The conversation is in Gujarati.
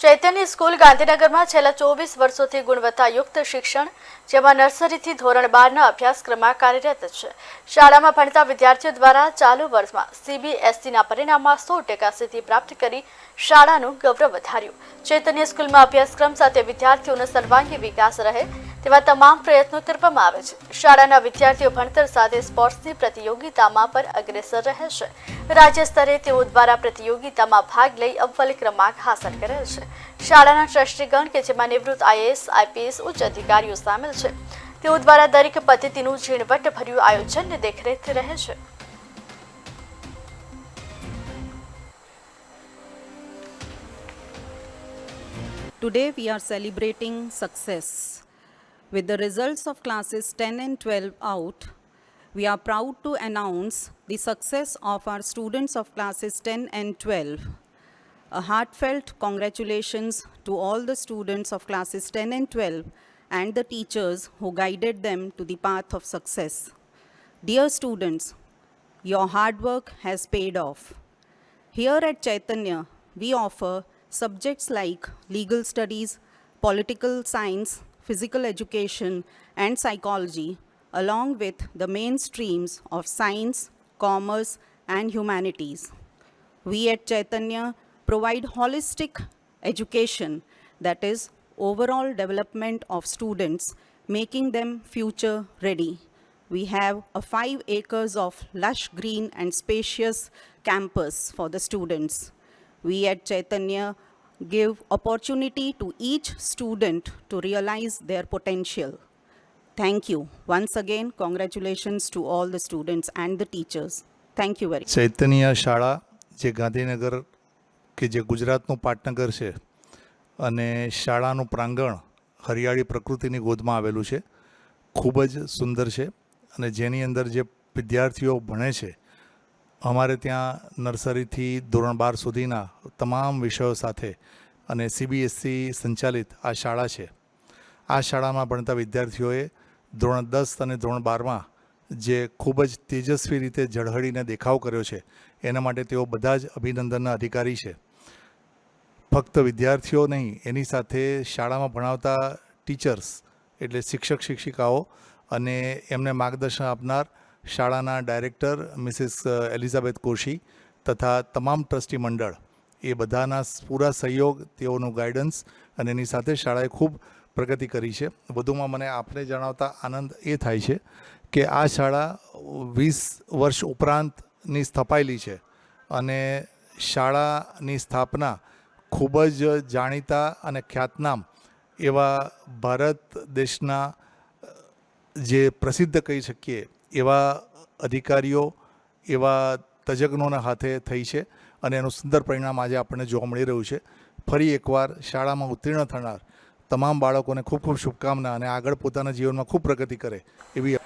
ચૈતન્ય સ્કૂલ ગાંધીનગરમાં છેલ્લા 24 વર્ષોથી ગુણવત્તાયુક્ત શિક્ષણ જેમાં નર્સરીથી ધોરણ 12ના અભ્યાસક્રમમાં કાર્યરત છે। શાળામાં ભણતા વિદ્યાર્થીઓ દ્વારા ચાલુ વર્ષમાં CBSEના પરિણામમાં 100% સિદ્ધિ પ્રાપ્ત કરી શાળાનું ગૌરવ વધાર્યું। ચૈતન્ય સ્કૂલમાં અભ્યાસક્રમ સાથે વિદ્યાર્થીઓનો સર્વાંગી વિકાસ રહે તેવા તમામ પ્રયત્નો કરવામાં આવે છે। શાળાના વિદ્યાર્થીઓ ભણતર સાથે સ્પોર્ટ્સની પ્રતિયોગિતામાં પણ અગ્રેસર રહે છે। રાજ્ય સ્તરે તેઓ દ્વારા પ્રતિયોગિતામાં ભાગ લઈ અવ્વલ ક્રમાંક હાંસલ કરેલ છે। શાળાના ટ્રસ્ટીગણ કે જેમાં નિવૃત્ત IAS, IPS ઉચ્ચ અધિકારીઓ સામેલ છે, તેઓ દ્વારા દરેક પદ્ધતિનું ઝીણવટભર્યું આયોજન દેખરેખ રહે છે। Today we are celebrating success. With the results of classes 10 and 12 out, we are proud to announce the success of our students of classes 10 and 12. A heartfelt congratulations to all the students of classes 10 and 12 and the teachers who guided them to the path of success. Dear students, your hard work has paid off. Here at Chaitanya, we offer subjects like legal studies, political science, physical education and psychology, along with the main streams of science, commerce and humanities. We at Chaitanya provide holistic education, that is, overall development of students, making them future ready. We have a 5 acres of lush green and spacious campus for the students. We at Chaitanya give opportunity to each student to realize their potential. Thank you. Once again, congratulations to all the students and the teachers. Thank you very much. ચૈતન્ય શાળા જે ગાંધીનગર કે જે ગુજરાતનું પાટનગર છે અને શાળાનું પ્રાંગણ હરિયાળી પ્રકૃતિની ગોદમાં આવેલું છે, ખૂબ જ સુંદર છે અને જેની અંદર જે વિદ્યાર્થીઓ ભણે છે, અમારે ત્યાં નર્સરીથી ધોરણ 12 સુધીના તમામ વિષયો સાથે અને CBSE સંચાલિત આ શાળા છે। આ શાળામાં ભણતા વિદ્યાર્થીઓએ ધોરણ 10 અને ધોરણ 12માં જે ખૂબ જ તેજસ્વી રીતે ઝળહળીને દેખાવ કર્યો છે, એના માટે તેઓ બધા જ અભિનંદનના અધિકારી છે। ફક્ત વિદ્યાર્થીઓ નહીં, એની સાથે શાળામાં ભણાવતા ટીચર્સ એટલે શિક્ષક શિક્ષિકાઓ અને એમને માર્ગદર્શન આપનાર શાળાના ડાયરેક્ટર મિસિસ એલિઝાબેથ કોશી તથા તમામ ટ્રસ્ટી મંડળ, એ બધાના પૂરા સહયોગ, તેઓનું ગાઈડન્સ અને એની સાથે શાળાએ ખૂબ પ્રગતિ કરી છે। વધુમાં મને આપને જણાવતા આનંદ એ થાય છે કે આ શાળા 20 વર્ષ ઉપરાંતની સ્થપાયેલી છે અને શાળાની સ્થાપના ખૂબ જ જાણીતા અને ખ્યાતનામ એવા ભારત દેશના જે પ્રસિદ્ધ કહી શકીએ એવા અધિકારીઓ, એવા તજજ્ઞોના હાથે થઈ છે અને એનું સુંદર પરિણામ આજે આપણને જોવા મળી રહ્યું છે। ફરી એકવાર શાળામાં ઉત્તીર્ણ થનાર તમામ બાળકોને ખૂબ ખૂબ શુભકામના અને આગળ પોતાના જીવનમાં ખૂબ પ્રગતિ કરે એવી